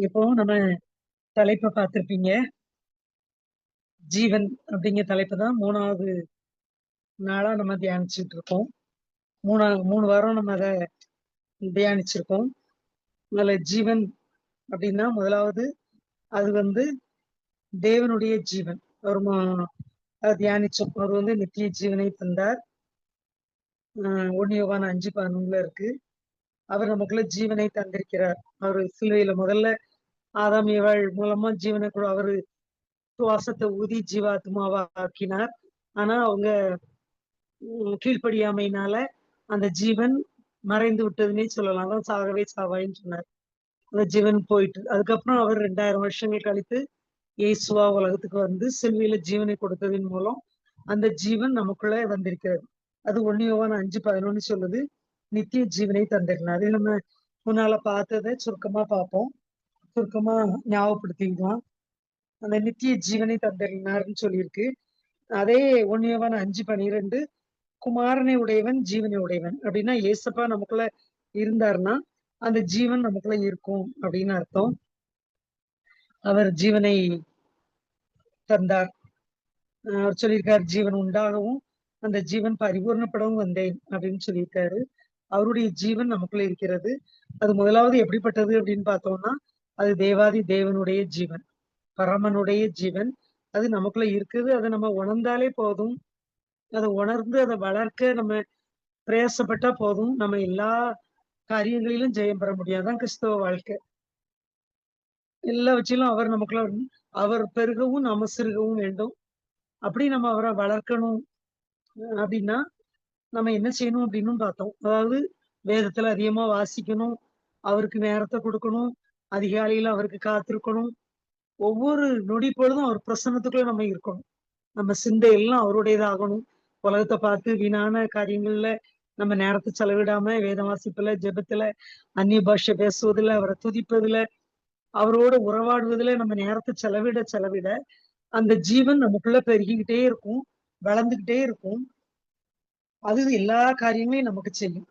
இப்போ நம்ம தலைப்ப பார்த்திருப்பீங்க. ஜீவன் அப்படிங்கிற தலைப்பு தான் 3வது நாளா நம்ம தியானிச்சுட்டு இருக்கோம். 3 வாரம் நம்ம அத தியானிச்சிருக்கோம். அதுல ஜீவன் அப்படின்னா முதலாவது அது தேவனுடைய ஜீவன். ஒரு அத தியானிச்சோம். அவர் நித்திய ஜீவனை தந்தார். 1 யோவான் 5:11 இருக்கு. அவர் நமக்குள்ள ஜீவனை தந்திருக்கிறார். அவரு சிலுவையில முதல்ல ஆதாம் ஏவாள் மூலமா ஜீவனை கூட அவரு சுவாசத்தை ஊதி ஜீவாத்மாவா ஆக்கினார். ஆனா அவங்க கீழ்ப்படியாமையினால அந்த ஜீவன் மறைந்து விட்டதுன்னே சொல்லலாம். அதான் சாகவே சாவாயின்னு சொன்னார். அந்த ஜீவன் போயிட்டு அதுக்கப்புறம் அவர் 2000 வருஷங்கள் கழித்து இயேசுவா உலகத்துக்கு வந்து சிலுவையில ஜீவனை கொடுத்ததின் மூலம் அந்த ஜீவன் நமக்குள்ள வந்திருக்கிறது. அது 1 யோவான் 5:11 சொல்லுது, நித்திய ஜீவனை தந்திருக்கிறார். அது நம்ம முன்னால பார்த்ததை சுருக்கமா பார்ப்போம். சுருக்கமா ஞாபகப்படுத்திக்கலாம். அந்த நித்திய ஜீவனை தந்திருக்கிறார்னு சொல்லியிருக்கு. அதே 1 யோவான் 5:12 குமாரனை உடையவன் ஜீவனை உடையவன் அப்படின்னா ஏசப்பா நமக்குள்ள இருந்தாருன்னா அந்த ஜீவன் நமக்குள்ள இருக்கும் அப்படின்னு அர்த்தம். அவர் ஜீவனை தந்தார். அவர் சொல்லியிருக்காரு, ஜீவன் உண்டாகவும் அந்த ஜீவன் பரிபூர்ணப்படவும் வந்தேன் அப்படின்னு சொல்லியிருக்காரு. அவருடைய ஜீவன் நமக்குள்ள இருக்கிறது. அது முதலாவது எப்படிப்பட்டது அப்படின்னு பார்த்தோம்னா, அது தேவாதி தேவனுடைய ஜீவன், பரமனுடைய ஜீவன். அது நமக்குள்ள இருக்குது. அதை நம்ம உணர்ந்தாலே போதும். அதை உணர்ந்து அதை வளர்க்க நம்ம பிரயாசப்பட்டா போதும். நம்ம எல்லா காரியங்களிலும் ஜெயம் பெற முடியாதான் கிறிஸ்தவ வாழ்க்கை. எல்லா வச்சிலும் அவர் நமக்குள்ள அவர் பெருகவும் நாம சிறுகவும் வேண்டும். அப்படி நம்ம அவரை வளர்க்கணும் அப்படின்னா நம்ம என்ன செய்யணும் அப்படின்னு பார்த்தோம். அதாவது வேதத்துல அதிகமா வாசிக்கணும், அவருக்கு நேரத்தை கொடுக்கணும், அதிகாலையில அவருக்கு காத்திருக்கணும். ஒவ்வொரு நொடி பொழுதும் அவர் பிரசன்னத்துக்குள்ள நம்ம இருக்கணும். நம்ம சிந்தை எல்லாம் அவருடையதாகணும். உலகத்தை பார்த்து வீணான காரியங்கள்ல நம்ம நேரத்தை செலவிடாம வேதம் வாசிப்புல, ஜெபத்துல, அந்நிய பாஷை பேசுவதில், அவரை துதிப்பதுல, அவரோட உறவாடுவதுல நம்ம நேரத்தை செலவிட செலவிட அந்த ஜீவன் நமக்குள்ள பெருகிக்கிட்டே இருக்கும், வளர்ந்துகிட்டே இருக்கும். அது எல்லா காரியங்களையும் நமக்கு செய்யும்.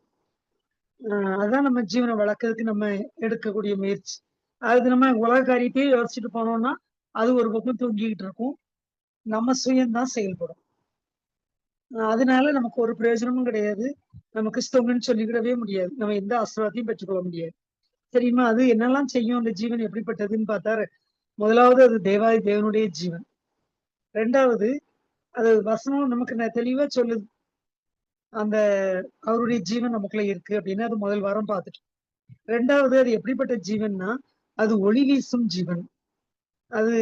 அதான் நம்ம ஜீவனை வளர்க்கறதுக்கு நம்ம எடுக்கக்கூடிய முயற்சி. அது நம்ம உலக காரியத்தையே யோசிச்சுட்டு போனோம்னா அது ஒரு பக்கம் தூங்கிக்கிட்டு இருக்கும். நம்ம சுயம்தான் செயல்படும். அதனால நமக்கு ஒரு பிரயோஜனமும் கிடையாது. நம்ம கிறிஸ்தவங்கன்னு சொல்லிக்கிடவே முடியாது. நம்ம எந்த ஆசீர்வாதத்தையும் பெற்றுக்கொள்ள முடியாது. தெரியுமா? அது என்னெல்லாம் செய்யும்? அந்த ஜீவன் எப்படிப்பட்டதுன்னு பார்த்தாரு. முதலாவது அது தேவாதி தேவனுடைய ஜீவன். 2வது அது வசனம் நமக்கு தெளிவா சொல்லுது. அந்த அவருடைய ஜீவன் நமக்குள்ள இருக்கு அப்படின்னு அது முதல் வாரம் பார்த்துட்டோம். 2வது அது எப்படிப்பட்ட ஜீவன்னா அது ஒளி வீசும் ஜீவன். அது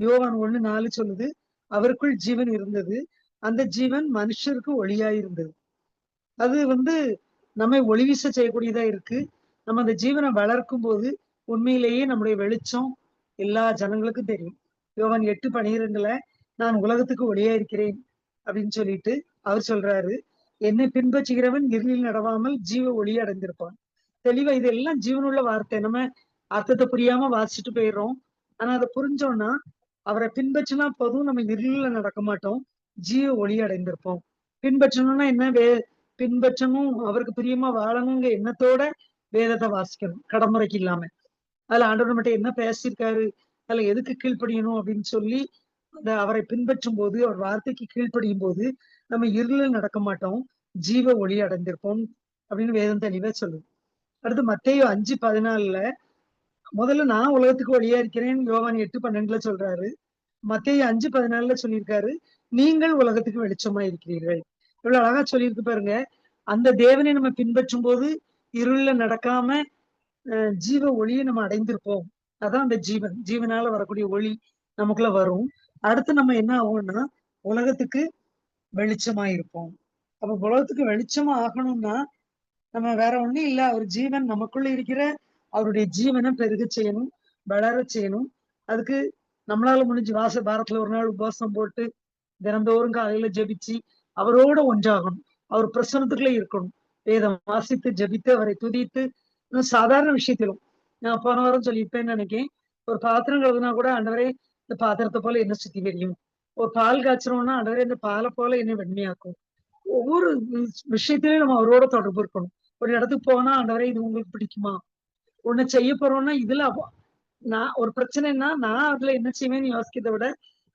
யோவான் 1:4 சொல்லுது, அவருக்குள் ஜீவன் இருந்தது, அந்த ஜீவன் மனுஷருக்கு ஒளியாய் இருந்தது. அது நம்மை ஒளி வீச செய்யக்கூடியதா இருக்கு. நம்ம அந்த ஜீவனை வளர்க்கும் போது உண்மையிலேயே நம்முடைய வெளிச்சம் எல்லா ஜனங்களுக்கும் தெரியும். யோவான் 8:12 நான் உலகத்துக்கு ஒளியா இருக்கிறேன் அப்படின்னு சொல்லிட்டு அவர் சொல்றாரு, என்னை பின்பற்றுகிறவன் இருளில் நடவாமல் ஜீவ ஒளி அடைந்திருப்பான். தெளிவா இதெல்லாம் ஜீவனுள்ள வார்த்தை. நம்ம அர்த்தத்தை புரியாம வாசிச்சுட்டு போயிடுறோம். ஆனா அதை புரிஞ்சோம்னா அவரை பின்பற்றினா போதும், நம்ம இருளில நடக்க மாட்டோம், ஜீவ ஒளி அடைந்திருப்போம். பின்பற்றணும்னா என்ன? பின்பற்றணும், அவருக்கு பிரியமா வாழணுங்கிற எண்ணத்தோட வேதத்தை வாசிக்கணும், கடமுறைக்கு இல்லாம. அதுல ஆண்டவர் மட்டும் என்ன பேசியிருக்காரு, அதுல எதுக்கு கீழ்ப்படியணும் அப்படின்னு சொல்லி அவரை பின்பற்றும் போது, அவர் வார்த்தைக்கு கீழ்ப்படியும் போது நம்ம இருளில் நடக்க மாட்டோம், ஜீவ ஒளி அடைந்திருப்போம் அப்படின்னு வேதம் தெளிவா சொல்லுது. அடுத்து மத்தேயு 5:14 முதல்ல நான் உலகத்துக்கு ஒளியா இருக்கிறேன் யோவான் 8:12 சொல்றாரு. மத்தேயு 5:14 சொல்லியிருக்காரு, நீங்கள் உலகத்துக்கு வெளிச்சமா இருக்கிறீர்கள். இவ்வளவு அழகா சொல்லியிருக்கு பாருங்க. அந்த தேவனை நம்ம பின்பற்றும் போது இருள்ல நடக்காம ஜீவ ஒளியை நம்ம அடைந்திருப்போம். அதான் அந்த ஜீவன், ஜீவனால வரக்கூடிய ஒளி நமக்குள்ள வரும். அடுத்து நம்ம என்ன ஆகும்னா உலகத்துக்கு வெளிச்சமா இருப்போம். அப்ப உலகத்துக்கு வெளிச்சமா ஆகணும்னா நம்ம வேற ஒண்ணும் இல்ல, அவர் ஜீவன் நமக்குள்ள இருக்கிற அவருடைய ஜீவனை பெருக செய்யணும், வளர செய்யணும். அதுக்கு நம்மளால முடிஞ்சு வாரத்துல ஒரு நாள் உபவாசம் போட்டு தினந்தோறும் காலையில ஜெபிச்சு அவரோட ஒன்றாகணும், அவர் பிரசனத்துக்குள்ள இருக்கணும், வேதம் வாசித்து ஜெபித்து அவரை துதித்து. சாதாரண விஷயத்திலும் நான் போன வாரம் சொல்லியிருப்பேன்னு நினைக்கிறேன். ஒரு பாத்திரம் கழுவுனா கூட ஆண்டவரே இந்த பாத்திரத்தை போல என்ன சுத்தி தெரியும், ஒரு பால் காய்ச்சறோம்னா ஆண்டவரே இந்த பாலை போல என்ன வெண்மையாக்கும். ஒவ்வொரு விஷயத்திலையும் நம்ம அவரோட தொடர்பு இருக்கணும். ஒரு இடத்துக்கு போனா ஆண்டவரே இது உங்களுக்கு பிடிக்குமா, ஒண்ணு செய்ய போறோம்னா இதுல நான் ஒரு பிரச்சனைன்னா நான் அதுல என்ன செய்வேன்னு யோசிக்கிறத விட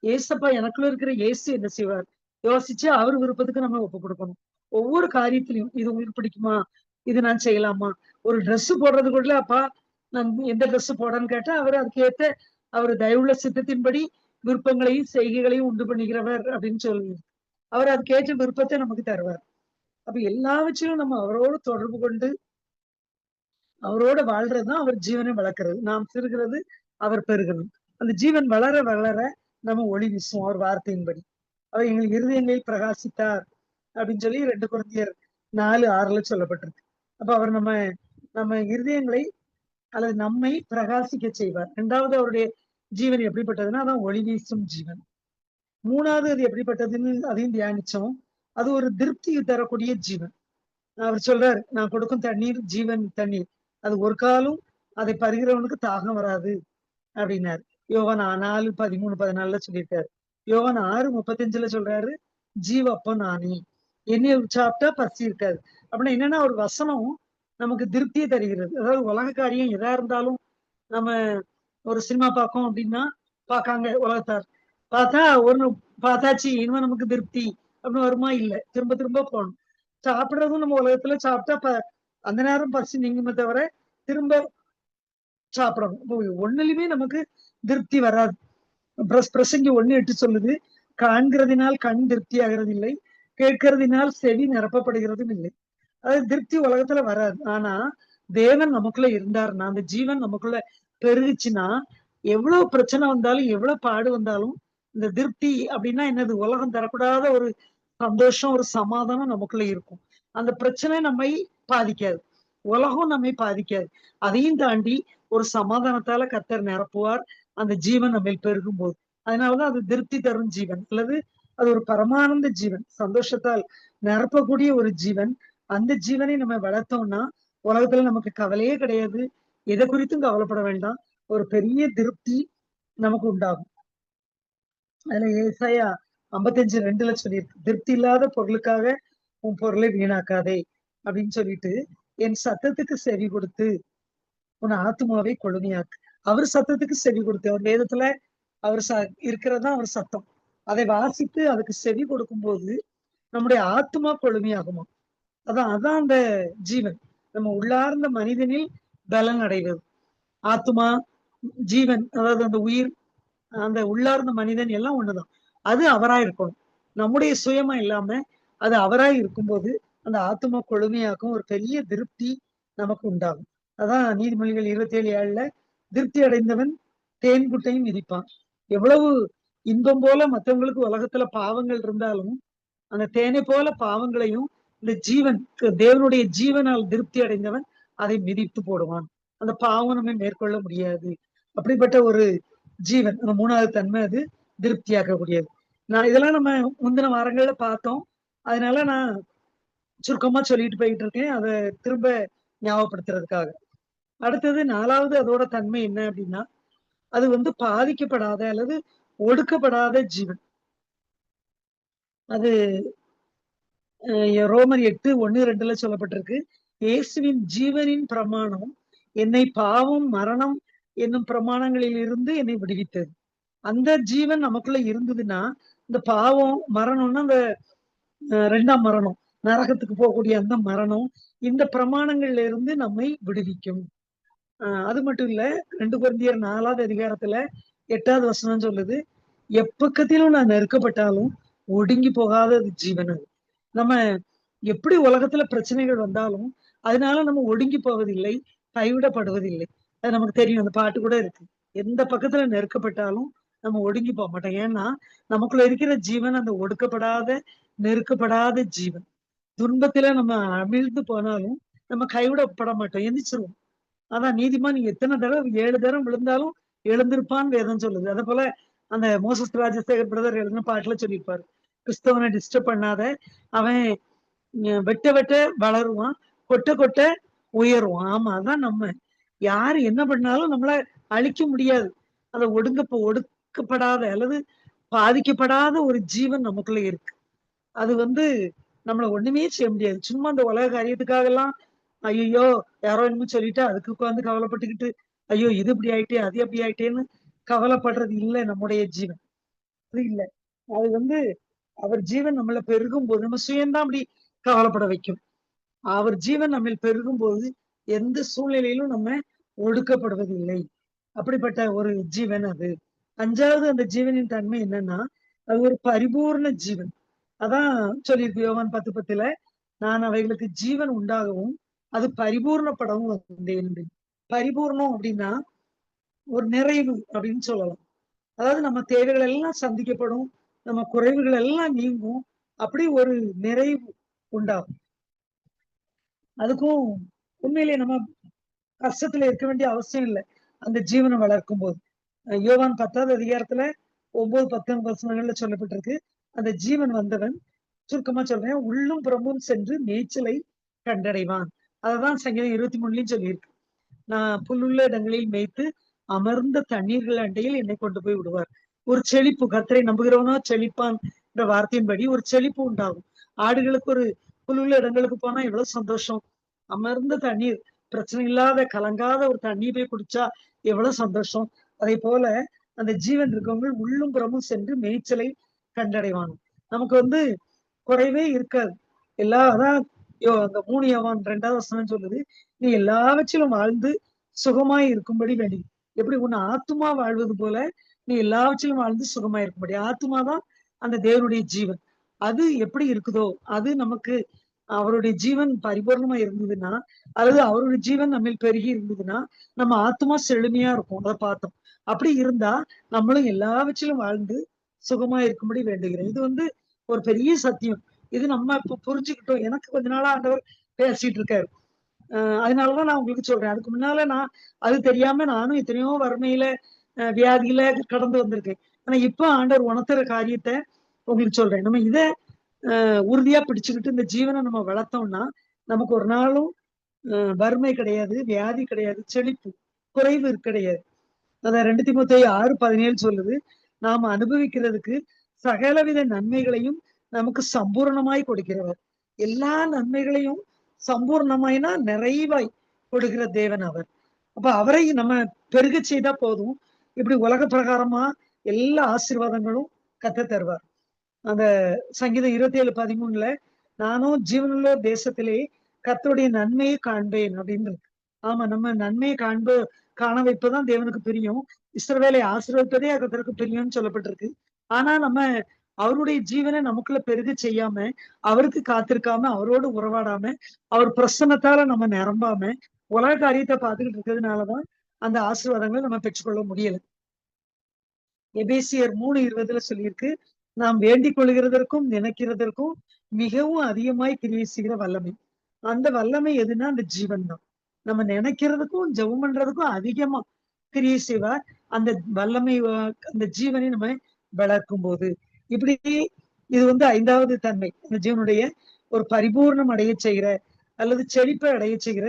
ஏசப்பா எனக்குள்ள இருக்கிற இயேசு என்ன செய்வார் யோசிச்சு அவர் விருப்பத்துக்கு நம்ம ஒப்பு கொடுக்கணும். ஒவ்வொரு காரியத்திலையும் இது உங்களுக்கு பிடிக்குமா, இது நான் செய்யலாமா, ஒரு Dress போடுறது கூட அப்பா நான் எந்த Dress போடன்னு கேட்டா அவர் அதுக்கு ஏத்த அவர் தயவுள்ள சித்தத்தின்படி விருப்பங்களையும் செய்கைகளையும் உண்டு பண்ணுகிறவர் அப்படின்னு சொல்லி அவர் அதுக்கேற்ற விருப்பத்தை நமக்கு தருவார். அப்ப எல்லாவற்றையும் நம்ம அவரோடு தொடர்பு கொண்டு அவரோட வாழ்றதுதான் அவர் ஜீவனை வளர்க்கிறது. நாம் சிறுகிறது அவர் பெருகணும். அந்த ஜீவன் வளர வளர நம்ம ஒளி வீசுவோம் அவர் வார்த்தையின்படி. அவர் எங்கள் இருதயங்களில் பிரகாசித்தார் அப்படின்னு சொல்லி 2 கொரிந்தியர் 4:6 சொல்லப்பட்டிருக்கு. அப்ப அவர் நம்ம நம்ம இருதயங்களை அல்லது நம்மை பிரகாசிக்க செய்வார். 2வது அவருடைய ஜீவன் எப்படிப்பட்டதுன்னா அதான் ஒளி வீசும் ஜீவன். 3வது அது எப்படிப்பட்டதுன்னு அதையும் தியானிச்சோம். அது ஒரு திருப்தி தரக்கூடிய ஜீவன். அவர் சொல்றார் நான் கொடுக்கும் தண்ணீர் ஜீவன் தண்ணீர். அது ஒரு காலும் அதை பருகிறவனுக்கு தாகம் வராது அப்படின்னாரு. யோவான் 4:13-14 சொல்லியிருக்காரு. யோவான் 6:35 சொல்றாரு ஜீவ அப்பம் நானே, என்னைய சாப்பிட்டா பசி இருக்காது. அப்படின்னா என்னன்னா ஒரு வசனம் நமக்கு திருப்தியை தருகிறது. அதாவது உலக காரியம் எதா இருந்தாலும் நம்ம ஒரு சினிமா பார்க்கோம் அப்படின்னா பார்க்காங்க உலகத்தார் பார்த்தா ஒண்ணு பார்த்தாச்சு இனிமே நமக்கு திருப்தி அப்படின்னு வருமா? இல்ல, திரும்ப திரும்ப போகணும். சாப்பிடுறதும் நம்ம உலகத்துல சாப்பிட்டா அந்த நேரம் பசி நீங்குமே தவிர திரும்ப சாப்பிடணும். இப்போ ஒண்ணுலயுமே நமக்கு திருப்தி வராது. பிரசங்கி 1:8 சொல்லுது, காண்கிறதினால் கண் திருப்தி ஆகிறது இல்லை, கேட்கிறதினால் செவி நிரப்பப்படுகிறதும் இல்லை. அதாவது திருப்தி உலகத்துல வராது. ஆனா தேவன் நமக்குள்ள இருந்தாருன்னா அந்த ஜீவன் நமக்குள்ள பெருகுச்சுன்னா எவ்வளவு பிரச்சனை வந்தாலும் எவ்வளவு பாடு வந்தாலும் இந்த திருப்தி அப்படின்னா என்னது, உலகம் தரக்கூடாத ஒரு சந்தோஷம் ஒரு சமாதானம் நமக்குள்ள இருக்கும். அந்த பிரச்சனை நம்மை பாதிக்காது, உலகம் நம்மை பாதிக்காது. அதையும் தாண்டி ஒரு சமாதானத்தால கர்த்தர் நிரப்புவார் அந்த ஜீவன் நம்ம பெருகும் போது. அதனாலதான் அது திருப்தி தரும் ஜீவன் அல்லது அது ஒரு பரமானந்த ஜீவன், சந்தோஷத்தால் நிரப்பக்கூடிய ஒரு ஜீவன். அந்த ஜீவனை நம்ம வளர்த்தோம்னா உலகத்துல நமக்கு கவலையே கிடையாது, எதை குறித்தும் கவலைப்பட வேண்டாம். ஒரு பெரிய திருப்தி நமக்கு உண்டாகும். அதுல ஏசாயா 55:2 சொல்லியிருக்கு, திருப்தி இல்லாத பொருளுக்காக உன் பொருளை வீணாக்காதே அப்படின்னு சொல்லிட்டு, என் சத்தத்துக்கு செவி கொடுத்து உன் ஆத்துமாவை கொழுமையாக்கு. அவர் சத்தத்துக்கு செவி கொடுத்து, அவர் வேதத்துல அவர் இருக்கிறதா அவர் சத்தம். அதை வாசித்து அதுக்கு செவி கொடுக்கும் போது நம்முடைய ஆத்துமா கொழுமையாகுமா. அதான் அதான் அந்த ஜீவன் நம்ம உள்ளார்ந்த மனிதனில் பலன் அடைவது. ஆத்துமா ஜீவன் அதாவது அந்த உயிர் அந்த உள்ளார்ந்த மனிதன் எல்லாம் ஒண்ணுதான். அது அவராய் இருக்கணும், நம்முடைய சுயமா இல்லாம அது அவராய் இருக்கும்போது அந்த ஆத்துமா கொழுமையாக்கும், ஒரு பெரிய திருப்தி நமக்கு உண்டாகும். அதான் நீதிமொழிகள் 27:7 திருப்தி அடைந்தவன் தேன் குட்டையும் மிதிப்பான். எவ்வளவு இன்பம் போல மத்தவங்களுக்கு உலகத்துல பாவங்கள் இருந்தாலும் அந்த தேனை போல பாவங்களையும் இந்த ஜீவன் தேவனுடைய ஜீவனால் திருப்தி அடைந்தவன் அதை மிதித்து போடுவான். அந்த பாவம் நம்ம மேற்கொள்ள முடியாது. அப்படிப்பட்ட ஒரு ஜீவன் அந்த 3வது தன்மை அது திருப்தியாக்கக்கூடியது. இதெல்லாம் நம்ம முந்தின வாரங்கள்ல பார்த்தோம். அதனால நான் சுருக்கமா சொல்லிட்டு போயிட்டு இருக்கேன், அதை திரும்ப ஞாபகப்படுத்துறதுக்காக. அடுத்தது 4வது அதோட தன்மை என்ன அப்படின்னா அது பாதிக்கப்படாத அல்லது ஒடுக்கப்படாத ஜீவன். அது ரோமர் 8:1-2 சொல்லப்பட்டிருக்கு. இயேசுவின் ஜீவனின் பிரமாணம் என்னை பாவம் மரணம் என்னும் பிரமாணங்களில் இருந்து என்னை விடுவித்தது. அந்த ஜீவன் நமக்குள்ள இருந்ததுன்னா இந்த பாவம் மரணம்னா அந்த 2ஆம் மரணம், நரகத்துக்கு போகக்கூடிய அந்த மரணம் இந்த பிரமாணங்கள்ல இருந்து நம்மை விடுவிக்கும். அது மட்டும் இல்ல, 2 கொரிந்தியர் 4வது அதிகாரத்துல 8வது வசனம் சொல்லுது, எப்பக்கத்திலும் நான் நெருக்கப்பட்டாலும் ஒடுங்கி போகாத ஜீவன் அது. நம்ம எப்படி உலகத்துல பிரச்சனைகள் வந்தாலும் அதனால நம்ம ஒடுங்கி போவதில்லை, கைவிடப்படுவதில்லை. அது நமக்கு தெரியும், அந்த பாட்டு கூட இருக்கு. எந்த பக்கத்துல நெருக்கப்பட்டாலும் நம்ம ஒடுங்கி போக மாட்டோம். ஏன்னா நமக்குள்ள இருக்கிற ஜீவன் அந்த ஒடுக்கப்படாத நெருக்கப்படாத ஜீவன். துன்பத்துல நம்ம அமிழ்ந்து போனாலும் நம்ம கைவிடப்பட மாட்டோம், எந்திரிச்சிருவோம். அதான் நீதிமான் எத்தனை தடவை 7 தடவை விழுந்தாலும் எழுந்திருப்பான்னு வேதம் சொல்லுது. அதே போல அந்த மோசஸ் ராஜசேகர் பிரதர் எழுதின பாட்டுல சொல்லியிருப்பாரு, கிறிஸ்தவனை டிஸ்டர்ப் பண்ணாத, அவன் வெட்ட வெட்ட வளருவான், கொட்ட கொட்ட உயருவான். ஆமா, அதான் நம்ம யாரு என்ன பண்ணாலும் நம்மள அழிக்க முடியாது. அந்த ஒடுக்கப்படாத அல்லது பாதிக்கப்படாத ஒரு ஜீவன் நமக்குள்ள இருக்கு. அது நம்மள ஒண்ணுமே செய்ய முடியாது. சும்மா அந்த உலக காரியத்துக்காக எல்லாம் ஐயோ யாரோ என்னமோ சொல்லிட்டு அதுக்கு உட்கார்ந்து கவலைப்பட்டுக்கிட்டு ஐயோ இது இப்படி ஆயிட்டே அது எப்படி ஆயிட்டேன்னு கவலைப்படுறது இல்லை நம்முடைய ஜீவன். அது இல்லை. அது அவர் ஜீவன் நம்மள பெருகும் போது நம்ம சுயம்தான் அப்படி கவலைப்பட வைக்கும். அவர் ஜீவன் நம்ம பெருகும் போது எந்த சூழ்நிலையிலும் நம்ம ஒடுக்கப்படுவதில்லை. அப்படிப்பட்ட ஒரு ஜீவன் அது. அஞ்சாவது அந்த ஜீவனின் தன்மை என்னன்னா, அது ஒரு பரிபூர்ண ஜீவன். அதான் சொல்லியிருக்கு யோவான் 10:10. நான் அவைகளுக்கு ஜீவன் உண்டாகவும் அது பரிபூர்ணப்படவும் வந்தேன். பரிபூர்ணம் அப்படின்னா ஒரு நிறைவு அப்படின்னு சொல்லலாம். அதாவது நம்ம தேவைகள் எல்லாம் சந்திக்கப்படும், நம்ம குறைவுகள் எல்லாம் நீங்கும், அப்படி ஒரு நிறைவு உண்டாகும். அதுக்கும் உண்மையிலேயே நம்ம கஷ்டத்துல இருக்க வேண்டிய அவசியம் இல்லை அந்த ஜீவனை வளர்க்கும் போது. யோவான் 10வது அதிகாரத்துல 9, 10 வசனங்கள்ல சொல்லப்பட்டிருக்கு. அந்த ஜீவன் வந்தவன், சுருக்கமா சொல்றேன், உள்ளும் புறமும் சென்று மேய்ச்சலை கண்டடைவான். அததான் சங்கீதம் 23லயும் சொல்லியிருக்கு. நான் புல்லுள்ள இடங்களில் மேய்த்து அமர்ந்த தண்ணீர்கள் அண்டையில் என்னை கொண்டு போய் விடுவார். ஒரு செழிப்பு, கர்த்தரை நம்புகிறவனோ செழிப்பான் என்ற வார்த்தையின்படி ஒரு செழிப்பு உண்டாகும். ஆடுகளுக்கு ஒரு புல்லுள்ள இடங்களுக்கு போனா எவ்வளவு சந்தோஷம். அமர்ந்த தண்ணீர், பிரச்சனை இல்லாத கலங்காத ஒரு தண்ணீர் போய் குடிச்சா எவ்வளவு சந்தோஷம். அதே போல அந்த ஜீவன் இருக்கவங்க உள்ளும் புறமும் சென்று மேய்ச்சலை கண்டடைவாங்க. நமக்கு குறைவே இருக்காது. அதான் அந்த 3 யோவான் 2வது வசனம் சொல்லுது, நீ எல்லாவற்றிலும் வாழ்ந்து சுகமாய் இருக்கும்படி வேண்டி. எப்படி உன் ஆத்துமா வாழ்வது போல நீ எல்லாவற்றிலும் வாழ்ந்து சுகமாய் இருக்கும்படி. ஆத்துமாதான் அந்த தேவனுடைய ஜீவன். அது எப்படி இருக்குதோ அது நமக்கு அவருடைய ஜீவன் பரிபூர்ணமா இருந்ததுன்னா, அல்லது அவருடைய ஜீவன் நம்ம பெருகி இருந்ததுன்னா நம்ம ஆத்மா செழுமையா இருக்கும். அதை பார்த்தோம். அப்படி இருந்தா நம்மளும் எல்லாவற்றிலும் வாழ்ந்து சுகமா இருக்கும்படி வேண்டுகிறேன். இது ஒரு பெரிய சத்தியம். இது நம்ம இப்ப புரிஞ்சுக்கிட்டோம். எனக்கு கொஞ்ச நாளா ஆண்டவர் பேசிட்டு இருக்காரு. அதனாலதான் நான் உங்களுக்கு சொல்றேன். அதுக்கு முன்னால நான் அது தெரியாம நானும் எத்தனையோ வறுமையில வியாதியில கடந்து வந்திருக்கேன். ஆனா இப்ப ஆண்டவர் உணர்த்துற காரியத்தை உங்களுக்கு சொல்றேன். நம்ம இதை உறுதியா பிடிச்சுக்கிட்டு இந்த ஜீவனை நம்ம வளர்த்தோம்னா நமக்கு ஒரு நாளும் வறுமை கிடையாது, வியாதி கிடையாது, செழிப்பு, குறைவு கிடையாது. அதான் 2 தீமோத்தேயு 6:17 சொல்லுது, நாம் அனுபவிக்கிறதுக்கு சகலவித நன்மைகளையும் நமக்கு சம்பூர்ணமாய் கொடுக்கிறவர். எல்லா நன்மைகளையும் சம்பூர்ணமாய்னா நிறைவாய் கொடுக்கிற தேவன் அவர். அப்ப அவரை நம்ம பெருக செய்தா போதும். இப்படி உலக பிரகாரமா எல்லா ஆசீர்வாதங்களும் கத்த தருவார். அந்த சங்கீதம் 27:13 நானும் ஜீவனுள்ள தேசத்திலே கர்த்தருடைய நன்மையை காண்பேன் அப்படின்னு இருக்கு. ஆமா, நம்ம நன்மையை காண வைப்பதான் தேவனுக்கு பிரியம். இஸ்ரவேலை ஆசீர்வதிப்பதே கர்த்தருக்கு பிரியம்னு சொல்லப்பட்டிருக்கு. ஆனா நம்ம அவருடைய ஜீவனை நமக்குள்ள பெருக செய்யாம, அவருக்கு காத்திருக்காம, அவரோடு உறவாடாம, அவர் பிரசன்னத்தால நம்ம நிரம்பாம உலக காரியத்தை பார்த்துக்கிட்டு இருக்கிறதுனாலதான் அந்த ஆசீர்வாதங்களை நம்ம பெற்றுக்கொள்ள முடியல. எபேசியர் 3:20 சொல்லியிருக்கு, நாம் வேண்டிக் கொள்கிறதற்கும் நினைக்கிறதற்கும் மிகவும் அதிகமாய் கிரியை செய்கிற வல்லமை. அந்த வல்லமை எதுனா அந்த ஜீவன் தான். நம்ம நினைக்கிறதுக்கும் ஜெபம் பண்றதுக்கும் அதிகமா கிரியை செய்வார். அந்த வல்லமை அந்த ஜீவனை நம்ம வளர்க்கும் போது இப்படி இது 5வது தன்மை. அந்த ஜீவனுடைய ஒரு பரிபூர்ணம் அடைய செய்கிற அல்லது செழிப்பை அடைய செய்கிற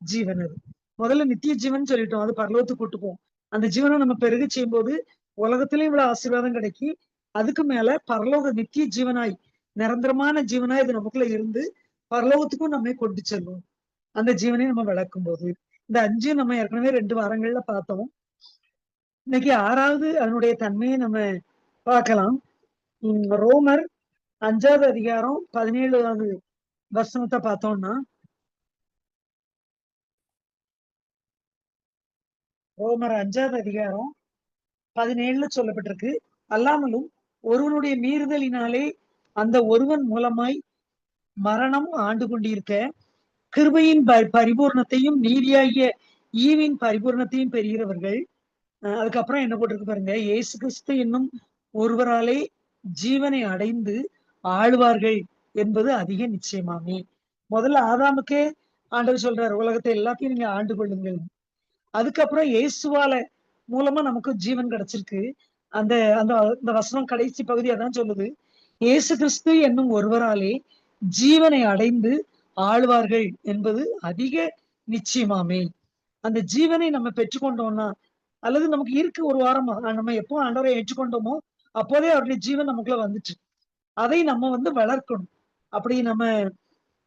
ஜீவன் அது. முதல்ல நித்திய ஜீவன் சொல்லிட்டோம், அது பரலோகத்துக்கு கூட்டு போகும். அந்த ஜீவனை நம்ம பெருக செய்யும் போது உலகத்திலயும் இவ்வளவு ஆசீர்வாதம் கிடைக்கி, அதுக்கு மேல பரலோக நித்திய ஜீவனாய் நிரந்தரமான ஜீவனாய் இது நமக்குள்ள இருந்து பரலோகத்துக்கும் நம்மை கொண்டு செல்லும். அந்த ஜீவனை நம்ம வளர்க்கும் போது இந்த 5 நம்ம ஏற்கனவே 2 வாரங்கள்ல பார்த்தோம். இன்னைக்கு 6வது அதனுடைய தன்மையை நம்ம பார்க்கலாம். ரோமர் 5வது அதிகாரம் 17வது வசனத்தை பார்த்தோம்னா, ரோமர் 5வது அதிகாரம் 17 சொல்லப்பட்டிருக்கு, அல்லாமலும் ஒருவனுடைய மீறுதலினாலே அந்த ஒருவன் மூலமாய் மரணம் ஆண்டு கொண்டிருக்க கிருபையின் பரிபூர்ணத்தையும் நீதியாகிய ஈவின் பரிபூர்ணத்தையும் பெறுகிறவர்கள். அதுக்கப்புறம் என்ன போட்டிருக்கு பாருங்க, இயேசு கிறிஸ்து என்னும் ஒருவராலே ஜீவனை அடைந்து ஆளுவார்கள் என்பது அதிக நிச்சயமாமே. முதல்ல ஆதாமுக்கே ஆண்டவர் சொல்றாரு, உலகத்தை எல்லாத்தையும் நீங்க ஆண்டு கொள்ளுங்கள். அதுக்கப்புறம் இயேசுவால மூலமா நமக்கு ஜீவன் கிடைச்சிருக்கு. அந்த அந்த வசனம் கடைசி பகுதி அதான் சொல்லுது, இயேசு கிறிஸ்து என்னும் ஒருவராலே ஜீவனை அடைந்து ஆழ்வார்கள் என்பது அதிக நிச்சயமாமே. அந்த ஜீவனை நம்ம பெற்றுக்கொண்டோம்னா, அல்லது நமக்கு இருக்கு ஒரு வாரமா நம்ம எப்போ ஆண்டவரை ஏற்றுக்கொண்டோமோ அப்போதே அவருடைய ஜீவன் நமக்குள்ள வந்துச்சு. அதை நம்ம வளர்க்கணும். அப்படி நம்ம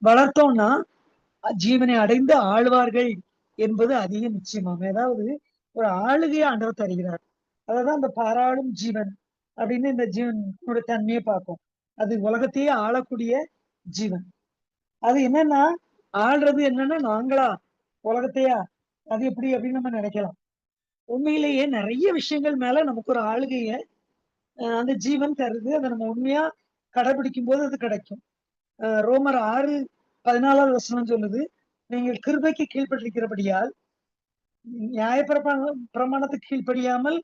வளர்த்தோம்னா ஜீவனை அடைந்து ஆழ்வார்கள் என்பது அதிக நிச்சயமாம். அதாவது ஒரு ஆளுகையை ஆண்டவர் தருகிறார். அததான் அந்த பாராளும் ஜீவன் அப்படின்னு இந்த ஜீவனோட தன்மையை பார்க்கும். அது உலகத்தையே ஆளக்கூடிய ஜீவன். அது என்னன்னா, ஆள்றது என்னன்னா நாங்களா உலகத்தையா, அது எப்படி அப்படின்னு நம்ம நினைக்கலாம். உண்மையிலேயே நிறைய விஷயங்கள் மேல நமக்கு ஒரு ஆளுகைய அந்த ஜீவன் தருது. அதை நம்ம உண்மையா கடைபிடிக்கும் போது அது கிடைக்கும். ரோமர் 6:14 வசனம் சொல்லுது, நீங்கள் கிருபைக்கு கீழ்ப்பட்டிருக்கிறபடியால் பிரமாணத்துக்கு கீழ்ப்படியாமல்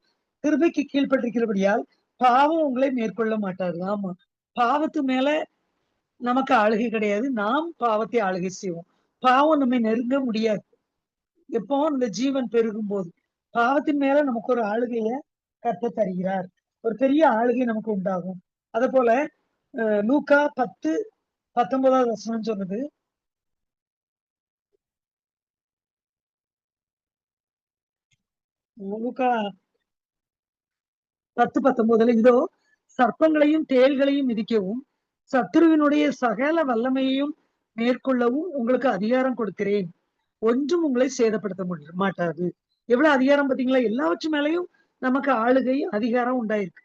கிருபைக்கு கீழ்ப்பட்டிருக்கிறபடியால் பாவம் உங்களை மேற்கொள்ள மாட்டாது. ஆமா, பாவத்து மேல நமக்கு ஆளுகை கிடையாது. நாம் பாவத்தை ஆளுகை செய்வோம். பாவம் நம்மை நெருங்க முடியாது. எப்போ இந்த ஜீவன் பெருகும் போது பாவத்தின் மேல நமக்கு ஒரு ஆளுகைய கர்த்தர் தருகிறார். ஒரு பெரிய ஆளுகை நமக்கு உண்டாகும். அத போல லூக்கா 10:19 வசனம் சொன்னது, லூக்கா 10:19 இதோ சர்ப்பங்களையும் தேள்களையும் மிதிக்கவும் சத்துருவினுடைய சகல வல்லமையையும் மேற்கொள்ளவும் உங்களுக்கு அதிகாரம் கொடுக்கிறேன். ஒன்றும் உங்களை சேதப்படுத்த மாட்டாது. எவ்வளவு அதிகாரம் பாத்தீங்களா? எல்லாவற்று மேலையும் நமக்கு ஆளுகை அதிகாரம் உண்டாயிருக்கு.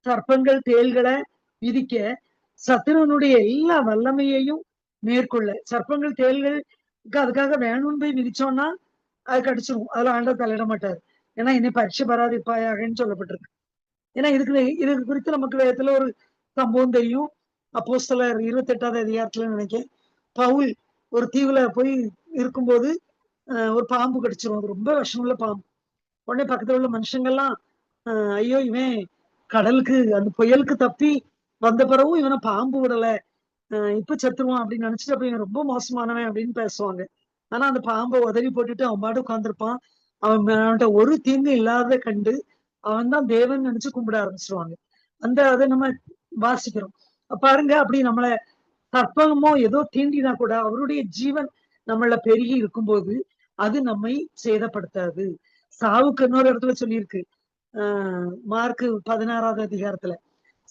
சர்ப்பங்கள் தேள்களை விதிக்க, சத்துருவனுடைய எல்லா வல்லமையையும் மேற்கொள்ள. சர்ப்பங்கள் தேள்களுக்கு அதுக்காக வேணும்னு போய் மிதிச்சோம்னா அது கடிச்சிரும். அதுல ஆண்டவர் தலையிட மாட்டாரு. ஏன்னா என்னை பரீட்சை பராதிப்பாயாகன்னு சொல்லப்பட்டிருக்கு. ஏன்னா இதுக்கு குறித்து நமக்கு வேதத்துல ஒரு சம்பவம் தெரியும். அப்போஸ்தலர் 28வது அதிகாரத்துல நினைக்கிறேன், பவுல் ஒரு தீவுல போய் இருக்கும்போது ஒரு பாம்பு கடிச்சிரும். அது ரொம்ப விஷமுள்ள பாம்பு. உடனே பக்கத்துல உள்ள மனுஷங்கள்லாம் ஐயோ இவன் கடலுக்கு அந்த புயலுக்கு தப்பி வந்த பிறகும் இவனை பாம்பு விடல, இப்ப செத்துருவான் அப்படின்னு நினைச்சிட்டு அப்ப இவன் ரொம்ப மோசமானவன் அப்படின்னு பேசுவாங்க. ஆனா அந்த பாம்பை உதவி போட்டுட்டு அவன் பாட்டு உட்கார்ந்துருப்பான். அவன்கிட்ட ஒரு தீங்கு இல்லாத கண்டு அவன் தான் தேவன் நினைச்சு கும்பிட ஆரம்பிச்சிருவாங்க. அதை நம்ம வாசிக்கிறோம். பாருங்க, அப்படி நம்மள சர்ப்பமோ ஏதோ தீண்டினா கூட அவருடைய ஜீவன் நம்மள பெருகி இருக்கும்போது அது நம்மை சேதப்படுத்தாது. சாவுக்கு இன்னொரு இடத்துல சொல்லியிருக்கு, மார்க் 16வது அதிகாரத்துல,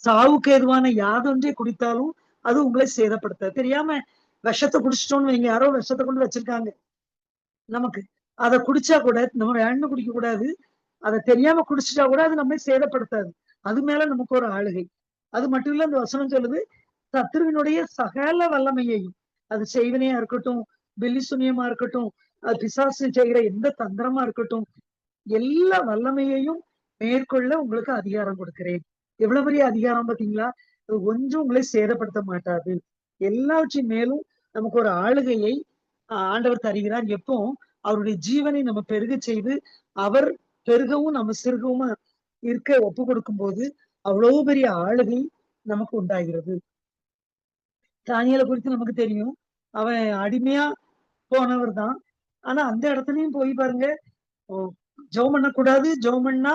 சாவுக்கு எதுவான யாதொன்றே குடித்தாலும் அது உங்களை சேதப்படுத்தாது. தெரியாம விஷத்தை குடிச்சிட்டோம்னு வைங்க, யாரோ விஷத்தை கொண்டு வச்சிருக்காங்க நமக்கு, அதை குடிச்சா கூட நம்ம வேணும்னு குடிக்க கூடாது. அதை தெரியாம குடிச்சிட்டா கூட அது நம்மை சேதப்படுத்தாது. அது மேல நமக்கு ஒரு ஆளுகை. அது மட்டும் இல்ல, அந்த வசனம் சொல்லுது, சத்துருவினுடைய சகல வல்லமையையும், அது செய்வனையா இருக்கட்டும், வெள்ளி சுனியமா இருக்கட்டும், அது பிசாசு செய்கிற எந்த தந்திரமா இருக்கட்டும், எல்லா வல்லமையையும் மேற்கொள்ள உங்களுக்கு அதிகாரம் கொடுக்கிறேன். எவ்வளவு பெரிய அதிகாரம் பாத்தீங்களா? அது ஒன்றும் உங்களை சேதப்படுத்த மாட்டாது. எல்லாவற்றின் மேலும் நமக்கு ஒரு ஆளுகையை ஆண்டவர் தருகிறார். எப்போ அவருடைய ஜீவனை நம்ம பெருக செய்து அவர் பெருகவும் நம்ம சிறுகவும் இருக்க ஒப்பு கொடுக்கும் போது அவ்வளவு பெரிய ஆளுகை நமக்கு உண்டாகிறது. தானியலை குறித்து நமக்கு தெரியும், அவன் அடிமையா போனவர் தான். ஆனா அந்த இடத்துலயும் போய் பாருங்க, ஜெபம் பண்ணக்கூடாது, ஜெபம் பண்ணா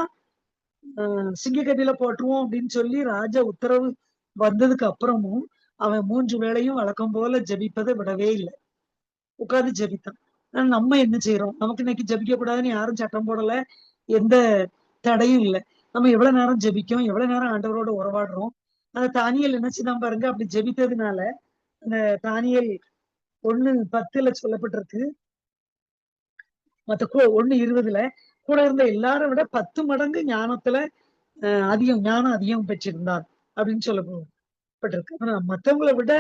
சிங்கக்கட்டில போட்டுருவோம் அப்படின்னு சொல்லி ராஜா உத்தரவு வந்ததுக்கு அப்புறமும் அவன் 3 வேளையும் வழக்கம் போல ஜெபிப்பதை விடவே இல்லை. உட்கார்ந்து ஜெபித்தான். ஆனா நம்ம என்ன செய்யறோம்? நமக்கு இன்னைக்கு ஜெபிக்க கூடாதுன்னு யாரும் சட்டம் போடல, எந்த தடையும் இல்லை. நம்ம எவ்வளவு நேரம் ஜெபிக்கோம், எவ்வளவு நேரம் ஆண்டவரோட உறவாடுறோம். அந்த தானியல் என்ன செய்தான் பாருங்க, அப்படி ஜெபித்ததுனால அந்த தானியல் 1:10 சொல்லப்பட்டிருக்கு, மத்த 1:20 கூட இருந்த எல்லாரும் விட 10 மடங்கு ஞானத்துல ஞானம் அதிகம் பெற்றிருந்தார் அப்படின்னு சொல்லப்பட்டிருக்கு. ஆனா மத்தவங்களை விட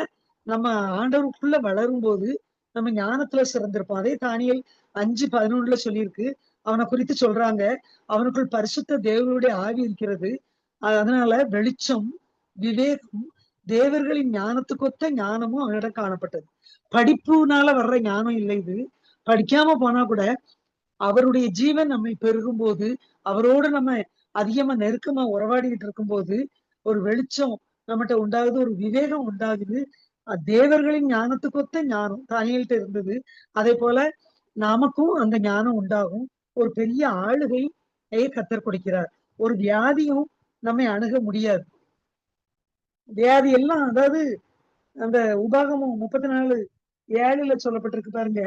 நம்ம ஆண்டவருக்குள்ள வளரும் போது நம்ம ஞானத்துல சிறந்திருப்போம். அதே தானியல் 5:11 சொல்லியிருக்கு. அவனை குறித்து சொல்றாங்க, அவனுக்குள் பரிசுத்த தேவனுடைய ஆவி இருக்கிறது, அதனால வெளிச்சம், விவேகம், தேவர்களின் ஞானத்துக்கொத்த ஞானமும் அவனிடம் காணப்பட்டது. படிப்புனால வர்ற ஞானம் இல்லை இது. படிக்காம போனா கூட அவருடைய ஜீவன் நம்மை பெருகும் போது, அவரோடு நம்ம அதிகமா நெருக்கமா உறவாடிக்கிட்டு இருக்கும்போது ஒரு வெளிச்சம் நம்மகிட்ட உண்டாகுது, ஒரு விவேகம் உண்டாகுது. தேவர்களின் ஞானத்துக்கொத்த ஞானம் தானியேல்ட்ட இருந்தது. அதே போல நமக்கும் அந்த ஞானம் உண்டாகும். ஒரு பெரிய ஆளுகையை கர்த்தர் கொடுக்கிறார். ஒரு வியாதியும் நம்மை அணுக முடியாது. வியாதி எல்லாம், அதாவது அந்த உபாகமம் 34:7 சொல்லப்பட்டிருக்கு பாருங்க.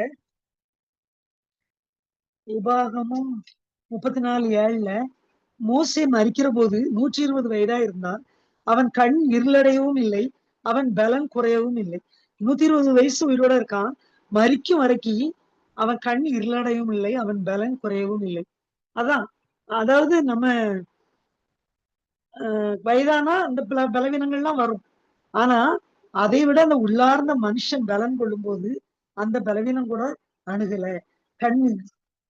உபாகமம் 34:7 மோசே மரிக்கிற போது 120 வயதா இருந்தான். அவன் கண் இருளடையவும் இல்லை, அவன் பலன் குறையவும் இல்லை. 120 வயசு உயிரோட இருக்கான். மரிக்கும் வரைக்கும் அவன் கண் இருளடையவும் இல்லை, அவன் பலன் குறையவும் இல்லை. அதான். அதாவது நம்ம வயதானா அந்த பலவீனங்கள்லாம் வரும். ஆனா, அதை விட அந்த உள்ளார்ந்த மனுஷன் பலன் கொள்ளும்போது, அந்த பலவீனம் கூட அணுகல. கண்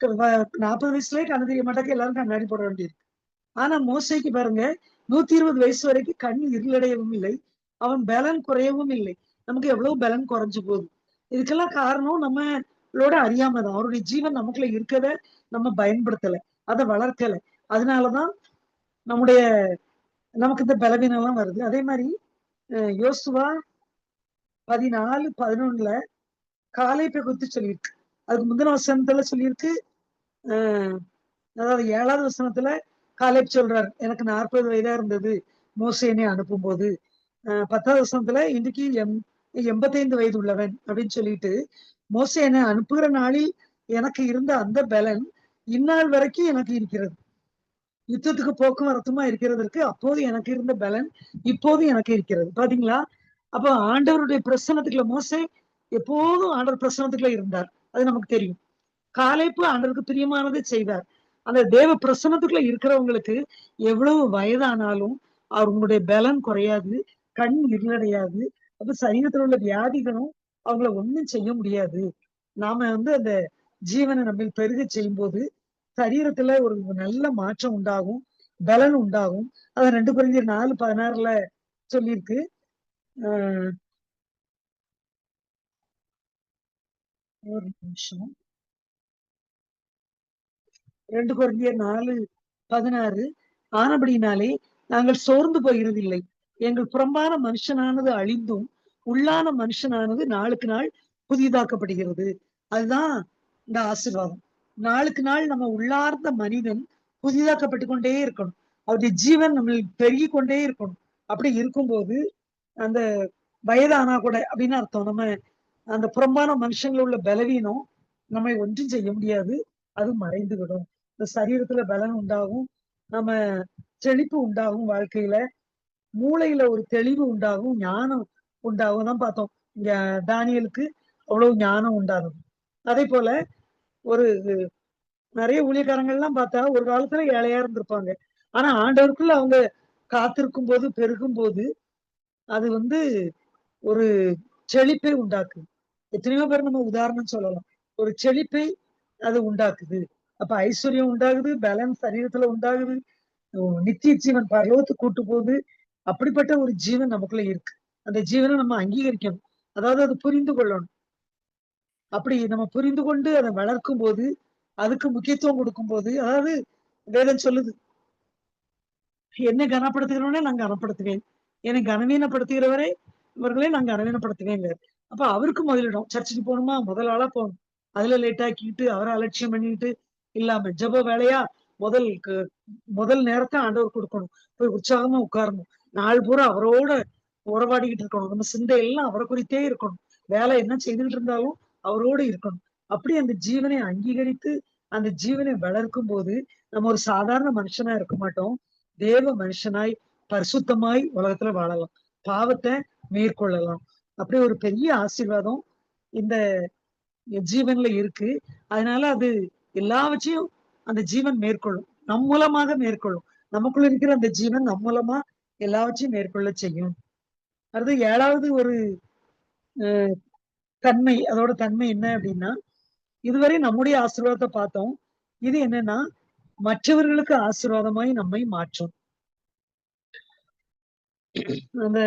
க வ 40 வயசுலயே கண்ணு தெரிய மாட்டாக்க எல்லாரும் கண்ணாடி போட வேண்டியிருக்கு. ஆனா மோசேக்கு பாருங்க, 120 வயசு வரைக்கும் கண் இருளடையவும் இல்லை. அவன் பலன் குறையவும் இல்லை. நமக்கு எவ்வளவு பலன் குறைஞ்சு போகுது. இதுக்கெல்லாம் காரணம் நம்மளோட அறியாமை தான். அவருடைய ஜீவன் நமக்குள்ள இருக்கத நம்ம பயன்படுத்தல. அத வளர்க்கல. அதனாலதான் நம்முடைய நமக்கு இந்த பலவீனம்லாம் வருது. அதே மாரி யோசுவா 14:11 காலேப்பை குறித்து சொல்லியிருக்கு. அதுக்கு முந்தின வசனத்துல சொல்லியிருக்கு. அ அதாவது 7வது வசனத்துல காலேப் சொல்றார். எனக்கு 40 வயதா இருந்தது. மோசே என்னை அனுப்பும்போது. 10வது வசனத்துல இன்றைக்கு 85 வயது உள்ளவன் அப்படின்னு சொல்லிட்டு, மோசே என்னை அனுப்புகிற நாளில் எனக்கு இருந்த அந்த பலன் இந்நாள் வரைக்கும் எனக்கு இருக்கிறது. யுத்தத்துக்கு போக்குவரத்துமா இருக்கிறதற்கு அப்போது எனக்கு இருந்த பலன் இப்போது எனக்கு இருக்கிறது. பாத்தீங்களா? அப்ப ஆண்டவருடைய பிரசன்னத்துக்குள்ள மோசே எப்போதும் ஆண்டவர் பிரசன்னத்துக்குள்ள இருந்தார். அது நமக்கு தெரியும். காலேப்பு ஆண்டவருக்கு பிரியமானதை செய்தார். அந்த தேவ பிரசன்னத்துக்குள்ள இருக்கிறவங்களுக்கு எவ்வளவு வயதானாலும் அவங்களுடைய பலன் குறையாது, கண் இருளடையாது. அப்ப சரீரத்துல உள்ள வியாதிகளும் அவங்கள ஒண்ணும் செய்ய முடியாது. நாம அந்த ஜீவனை நம்மில் பெருக செய்யும்போது சரீரத்துல ஒரு நல்ல மாற்றம் உண்டாகும், பலன் உண்டாகும். அத 2 கொரிந்தியர் 4:16ல சொல்லியிருக்கு. அ ஒரு நிமிஷம். 2 கொரிந்தியர் 4:16 ஆனபடியினாலே நாங்கள் சோர்ந்து போகிறதில்லை. எங்கள் புறம்பான மனுஷனானது அழிந்தும், உள்ளான மனுஷனானது நாளுக்கு நாள் புதிதாக்கப்படுகிறது. அதுதான் இந்த ஆசீர்வாதம். நாளுக்கு நாள் நம்ம உள்ளார்ந்த மனிதன் புதிதாக்கப்பட்டு கொண்டே இருக்கணும். அவருடைய ஜீவன் நம்மில் பெருகிக் கொண்டே இருக்கணும். அப்படி இருக்கும்போது, அந்த வயதானா கூட அப்படின்னு அர்த்தம். நம்ம அந்த புறம்பான மனுஷங்கள்ல உள்ள பலவீனம் நம்மை ஒன்றும் செய்ய முடியாது. அது மறைந்து விடும். இந்த சரீரத்துல பலன் உண்டாகும். நம்ம செழிப்பு உண்டாகும் வாழ்க்கையில. மூளையில ஒரு தெளிவு உண்டாகும். ஞானம் உண்டாகும். தான் பார்த்தோம். இங்க தானியேலுக்கு அவ்வளவு ஞானம் உண்டாகும். அதேபோல ஒரு நெறைய ஊழியக்காரங்கள்லாம் பார்த்தா, ஒரு காலத்துல ஏழையா இருந்திருப்பாங்க. ஆனா ஆண்டவருக்குள்ள அவங்க காத்திருக்கும்போது, பெருகும்போது, அது ஒரு செழிப்பை உண்டாக்குது. எத்தனையோ பேர் நம்ம உதாரணம் சொல்லலாம். ஒரு செழிப்பை அது உண்டாக்குது. அப்ப ஐஸ்வர்யம் உண்டாகுது, பலன் சரீரத்துல உண்டாகுது. நித்திய ஜீவன் பரலோகத்துக்கு கூட்டு போகுது. அப்படிப்பட்ட ஒரு ஜீவன் நமக்குள்ள இருக்கு. அந்த ஜீவன நம்ம அங்கீகரிக்கணும். அதாவது அது புரிந்து கொள்ளணும். அப்படி நம்ம புரிந்து கொண்டு அத வளர்க்கும்போது, அதுக்கு முக்கியத்துவம் குடுக்கும்போது, அதாவது வேதம் சொல்லுது, "என்னை கனப்படுத்துகிறவனை நான் கனப்படுத்துவேன். என்னை கனவீனப்படுத்துகிறவரை இவர்களே நான் கனவீனப்படுத்துவேங்கிறார்." அப்ப அவருக்கு முதலிடம். சர்ச்சுக்கு போணுமா? முதல் ஆளா போணும். அதுல லேட் ஆக்கிட்டு, அவர அலட்சியம் பண்ணிட்டு இல்லாம, ஜெப வேலையா முதல் கு முதல் நேரத்த ஆண்டவருக்கு குடுக்கணும். போய் உற்சாகமா உட்காரணும். நாள் பூரா அவரோட உறவாடிக்கிட்டு இருக்கணும். நம்ம சிந்தை எல்லாம் அவர குறித்தே இருக்கணும். வேலை என்ன செய்துகிட்டு இருந்தாலும் அவரோடு இருக்கணும். அப்படி அந்த ஜீவனை அங்கீகரித்து, அந்த ஜீவனை வளர்க்கும்போது, நம்ம ஒரு சாதாரண மனுஷனா இருக்க மாட்டோம். தேவ மனுஷனாய், பரிசுத்தமாய் உலகத்துல வாழலாம். பாவத்த மேற்கொள்ளலாம். அப்படி ஒரு பெரிய ஆசீர்வாதம் இந்த ஜீவன்ல இருக்கு. அதனால அது எல்லாவற்றையும் அந்த ஜீவன் மேற்கொள்ளும். நம் மூலமாக மேற்கொள்ளும். நமக்குள்ள இருக்கிற அந்த ஜீவன் நம் மூலமா எல்லாவற்றையும் மேற்கொள்ள செய்யும். அடுத்து 7வது ஒரு அ தன்மை. அதோட தன்மை என்ன அப்டின்னா, இதுவரை நம்முடைய ஆசீர்வாதத்த பார்த்தோம். இது என்னன்னா, மற்றவர்களுக்கு ஆசீர்வாதமாய் நம்மை மாற்றும். அந்த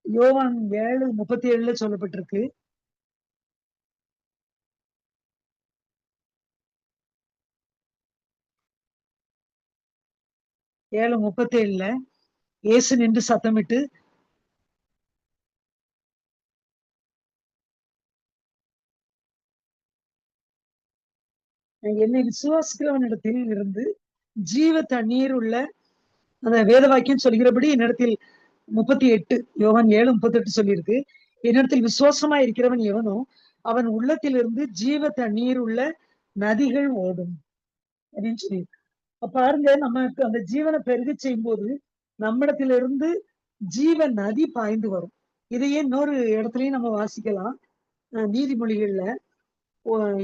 யோவான் 7:37ல சொல்லப்பட்டிருக்கு. 7:37ல இயேசு நின்று சத்தமிட்டு, "என்னை விசுவாசிக்கிறவனிடத்தில் இருந்து ஜீவ தண்ணீர் உள்ள" அந்த வேத வாக்கியம் சொல்கிறபடி என்னிடத்தில் 38 யோவான் 7:38 சொல்லியிருக்கு. என்னிடத்தில் விசுவாசமா இருக்கிறவன் எவனோ, அவன் உள்ளத்திலிருந்து ஜீவ தண்ணீர் உள்ள நதிகள் ஓடும் அப்படின்னு சொல்லியிருக்கு. அப்ப பாருங்க நமக்கு அந்த ஜீவன பெருகச் செய்யும்போது, நம்மிடத்திலிருந்து ஜீவ நதி பாய்ந்து வரும். இதையே இன்னொரு இடத்துலயும் நம்ம வாசிக்கலாம். நீதிமொழிகள்ல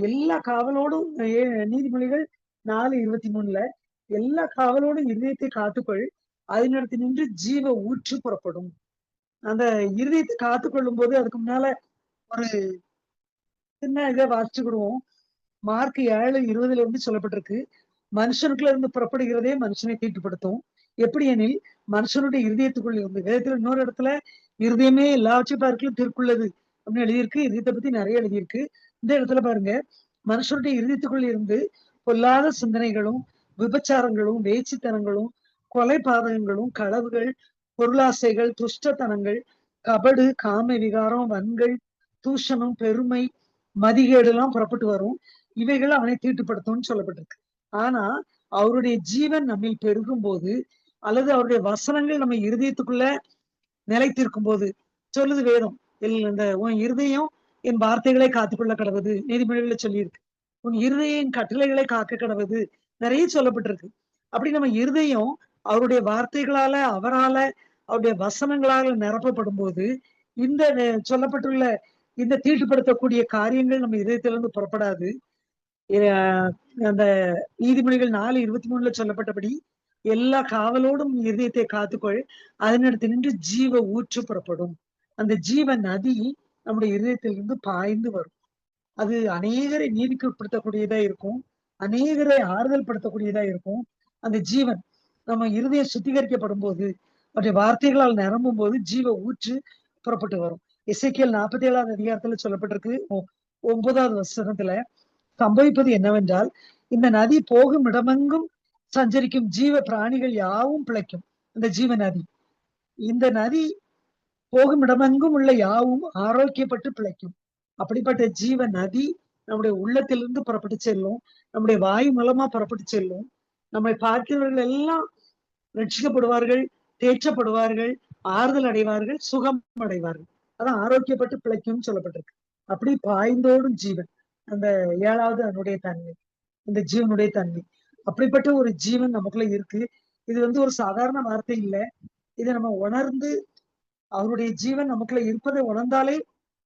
எல்லா காவலோடும் நீதிமொழிகள் 4:23 எல்லா காவலோடும் இருதயத்தை காத்துக்கொள், அதனிடத்து நின்று ஜீவ ஊற்று புறப்படும். அந்த இருதயத்தை காத்துக்கொள்ளும் போது அதுக்கு முன்னால ஒரு சின்ன இதை வாசிச்சுக்கிடுவோம். மார்க் 7:20 சொல்லப்பட்டிருக்கு, மனுஷனுக்குள்ள இருந்து புறப்படுகிறதே மனுஷனை தீட்டுப்படுத்தும். எப்படி எனில் மனுஷனுடைய இருதயத்துக்குள்ள இருந்து, வேதத்துல இன்னொரு இடத்துல இருதயமே எல்லாவற்றையும் பார்க்கலும் திருக்குள்ளது அப்படின்னு எழுதியிருக்கு. இருதயத்தை பத்தி நிறைய எழுதியிருக்கு. இந்த இடத்துல பாருங்க, மனுஷனுடைய இருதயத்துக்குள்ள இருந்து பொல்லாத சிந்தனைகளும், விபச்சாரங்களும், வேச்சித்தனங்களும், கொலை பாதகங்களும், களவுகள், பொருளாசைகள், துஷ்டத்தனங்கள், கபடு, காம விகாரம், வன்கள், தூஷணம், பெருமை, மதிகேடு எல்லாம் புறப்பட்டு வரும். இவைகள் அவனை தீட்டுப்படுத்தும்னு சொல்லப்பட்டிருக்கு. ஆனா அவருடைய ஜீவன் நம்ம பெருகும் போது, அல்லது அவருடைய வசனங்கள் நம்ம இருதயத்துக்குள்ள நிலைத்திருக்கும் போது, சொல்லுது வேதம், இந்த உன் இருதயம் என் வார்த்தைகளை காத்துக்கொள்ள கடவுது நீதிமொழிகளை சொல்லியிருக்கு. உன் இருதயம் கட்டளைகளை காக்க கடவுது நிறைய சொல்லப்பட்டிருக்கு. அப்படி நம்ம இருதயம் அவருடைய வார்த்தைகளால, அவரால, அவருடைய வசனங்களால நிரப்பப்படும் போது, இந்த சொல்லப்பட்டுள்ள இந்த தீட்டுப்படுத்தக்கூடிய காரியங்கள் நம்ம இதயத்திலிருந்து புறப்படாது. அந்த நீதிமொழிகள் 4:23 சொல்லப்பட்டபடி எல்லா காவலோடும் இருதயத்தை காத்துக்கொள், அதனிடத்து நின்று ஜீவ ஊற்று புறப்படும். அந்த ஜீவ நதி நம்முடைய இருதயத்திலிருந்து பாய்ந்து வரும். அது அநேகரை நீதிக்கு உட்படுத்தக்கூடியதா இருக்கும், அநேகரை ஆறுதல் படுத்தக்கூடியதா இருக்கும். அந்த ஜீவன் நம்ம இருதயம் சுத்திகரிக்கப்படும் போது, அவருடைய வார்த்தைகளால் நிரம்பும் போது ஜீவ ஊற்று புறப்பட்டு வரும். எசேக்கியேல் 47 அதிகாரத்துல சொல்லப்பட்டிருக்கு, 9 சம்பவிப்பது என்னவென்றால், இந்த நதி போகும் இடமெங்கும் சஞ்சரிக்கும் ஜீவ பிராணிகள் யாவும் பிழைக்கும். இந்த ஜீவ நதி, இந்த நதி போகும் இடமெங்கும் உள்ள யாவும் ஆரோக்கியப்பட்டு பிழைக்கும். அப்படிப்பட்ட ஜீவ நதி நம்முடைய உள்ளத்திலிருந்து புறப்பட்டு செல்லும், நம்முடைய வாயு மூலமா புறப்பட்டு செல்லும். நம்மை பார்க்கிறவர்கள் எல்லாம் ரட்சிக்கப்படுவார்கள், தேற்றப்படுவார்கள், ஆறுதல் அடைவார்கள், சுகம் அடைவார்கள். அதான் ஆரோக்கியப்பட்டு பிழைக்கும் சொல்லப்பட்டிருக்கு. அப்படி பாய்ந்தோடும் ஜீவன், அந்த 7வது அதனுடைய தன்மை, இந்த ஜீவனுடைய தன்மை. அப்படிப்பட்ட ஒரு ஜீவன் நமக்குள்ள இருக்கு. இது ஒரு சாதாரண வார்த்தை இல்லை. இதை நம்ம உணர்ந்து அவருடைய ஜீவன் நமக்குள்ள இருப்பதை உணர்ந்தாலே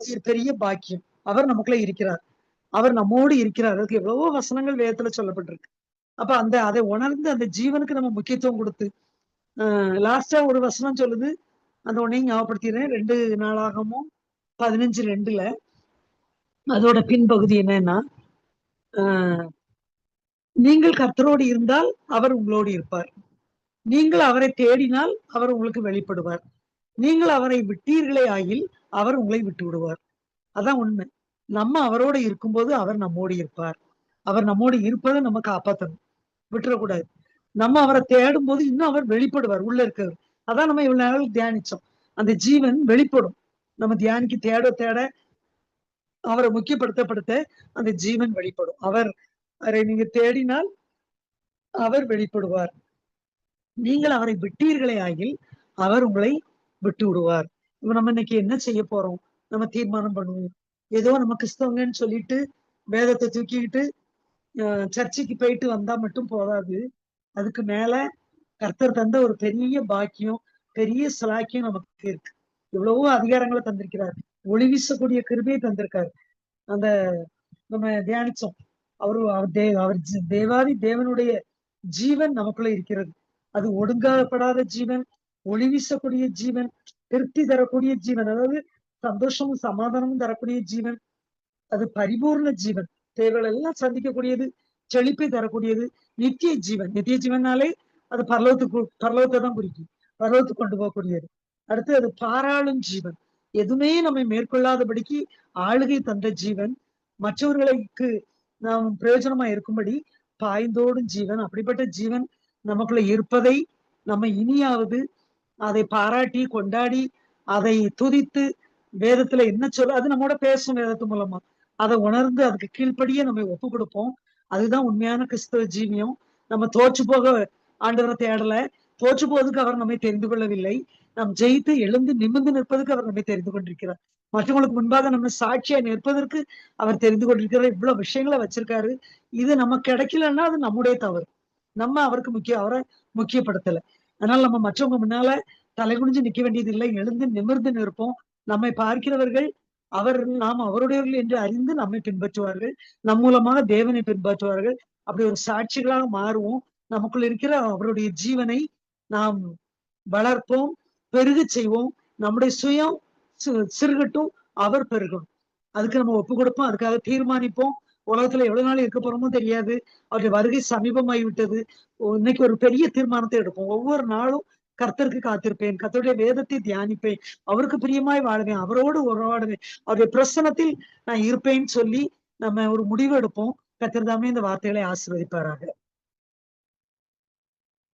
ஒரு பெரிய பாக்கியம். அவர் நமக்குள்ள இருக்கிறார், அவர் நம்மோடு இருக்கிறார். அதுக்கு எவ்வளவோ வசனங்கள் வேதத்துல சொல்லப்பட்டிருக்கு. அப்ப அதை உணர்ந்து அந்த ஜீவனுக்கு நம்ம முக்கியத்துவம் கொடுத்து, லாஸ்டா ஒரு வசனம் சொல்லுது, அந்த உடனே ஞாபகப்படுத்திடுறேன். 2 நாளாகமும் 15:2 அதோட பின்பகுதி என்னன்னா, நீங்கள் கர்த்தரோடு இருந்தால் அவர் உங்களோடு இருப்பார், நீங்கள் அவரை தேடினால் அவர் உங்களுக்கு வெளிப்படுவார், நீங்கள் அவரை விட்டீர்களே ஆகில் அவர் உங்களை விட்டு விடுவார். அதான் உண்மை. நம்ம அவரோட இருக்கும்போது அவர் நம்மோடு இருப்பார். அவர் நம்மோடு இருப்பதை நம்ம காப்பாற்றணும், விட்டுறக்கூடாது. நம்ம அவரை தேடும் போது இன்னும் அவர் வெளிப்படுவார், உள்ள இருக்கிறவர். அதான் நம்ம இவ்வளவு நாள் தியானிச்சோம். அந்த ஜீவன் வெளிப்படும். நம்ம தியானிக்கு தேட தேட அவரை முக்கியப்படுத்த அந்த ஜீவன் வெளிப்படும். அவரை நீங்க தேடினால் அவர் வெளிப்படுவார், நீங்கள் அவரை விட்டீர்களே ஆகில் அவர் உங்களை விட்டு விடுவார். இப்ப நம்ம இன்னைக்கு என்ன செய்ய போறோம்? நம்ம தீர்மானம் பண்ணுவோம். ஏதோ நம்ம கிறிஸ்தவங்கன்னு சொல்லிட்டு வேதத்தை தூக்கிக்கிட்டு சர்ச்சைக்கு போயிட்டு வந்தா மட்டும் போதாது. அதுக்கு மேல கர்த்தர் தந்த ஒரு பெரிய பாக்கியம், பெரிய சலாக்கியம் நமக்கு இருக்கு. எவ்வளவோ அதிகாரங்களை தந்திருக்கிறார், ஒளி வீசக்கூடிய கிருபையை தந்திருக்காரு. அந்த நம்ம தியானிச்சோம், அவர் தேவாதி தேவனுடைய ஜீவன் நமக்குள்ள இருக்கிறது. அது ஒடுங்கப்படாத ஜீவன், ஒளி வீசக்கூடிய ஜீவன், திருப்தி தரக்கூடிய ஜீவன், அதாவது சந்தோஷமும் சமாதானமும் தரக்கூடிய ஜீவன், அது பரிபூர்ண ஜீவன், தேவைகள் எல்லாம் சந்திக்கக்கூடியது, செழிப்பை தரக்கூடியது, நித்திய ஜீவன். நித்திய ஜீவனாலே அது பரலோகத்தை தான் குறிக்கும், பரலோகத்துக்கு கொண்டு போகக்கூடியது. அடுத்து அது பாராளும் ஜீவன், எதுவுமே நம்மை மேற்கொள்ளாதபடிக்கு ஆளுகை தந்த ஜீவன், மற்றவர்களுக்கு நாம் பிரயோஜனமா இருக்கும்படி பாய்ந்தோடும் ஜீவன். அப்படிப்பட்ட ஜீவன் நமக்குள்ள இருப்பதை நம்ம இனியாவது அதை பாராட்டி கொண்டாடி அதை துதித்து, வேதத்துல என்ன சொல்ல அது நம்மோட பேசும், வேதத்து மூலமா அதை உணர்ந்து அதுக்கு கீழ்ப்படியே நம்ம ஒப்பு கொடுப்போம். அதுதான் உண்மையான கிறிஸ்தவ ஜீவியம். நம்ம தோற்று போக ஆண்டவரை தேடல, தோற்று போவதுக்கு அவர் நம்மை தெரிந்து கொள்ளவில்லை, நாம் ஜெயித்து எழுந்து நிமிர்ந்து நிற்பதற்கு அவர் நம்மை தெரிந்து கொண்டிருக்கிறார். மற்றவங்களுக்கு முன்பாக நம்ம சாட்சியா நிற்பதற்கு அவர் தெரிந்து கொண்டிருக்கிறார். இவ்வளவு விஷயங்களை வச்சிருக்காரு. இது நம்ம கிடைக்கலன்னா அது நம்முடைய தவறு, நம்ம அவருக்கு அவரை முக்கியப்படுத்தல. அதனால நம்ம மற்றவங்க முன்னால தலை குனிஞ்சு நிக்க வேண்டியது இல்லை, எழுந்து நிமிர்ந்து நிற்போம். நம்மை பார்க்கிறவர்கள் நாம் அவருடையவர்கள் என்று அறிந்து நம்மை பின்பற்றுவார்கள். நம் மூலமாக தேவனை பின்பற்றுவார்கள். அப்படி ஒரு சாட்சிகளாக மாறுவோம். நமக்குள்ள இருக்கிற அவருடைய ஜீவனை நாம் வளர்ப்போம், பெருகச் செய்வோம். நம்முடைய சுயம் சிறுகட்டும், அவர் பெருகணும். அதுக்கு நம்ம ஒப்பு கொடுப்போம். அதுக்காக தீர்மானிப்போம். உலகத்துல எவ்வளவு நாள் இருக்க போறோமோ தெரியாது. அவருடைய வருகை சமீபமாகி விட்டது. இன்னைக்கு ஒரு பெரிய தீர்மானத்தை எடுப்போம். ஒவ்வொரு நாளும் கர்த்தருக்கு காத்திருப்பேன், கர்த்தருடைய வேதத்தை தியானிப்பேன், அவருக்கு பிரியமாய் வாழ்வேன், அவரோடு உறவாடுவேன், அவருடைய பிரசனத்தில் நான் இருப்பேன்னு சொல்லி நம்ம ஒரு முடிவு எடுப்போம். கர்த்தர் தாமே இந்த வார்த்தைகளை ஆசீர்வதிப்பாராக.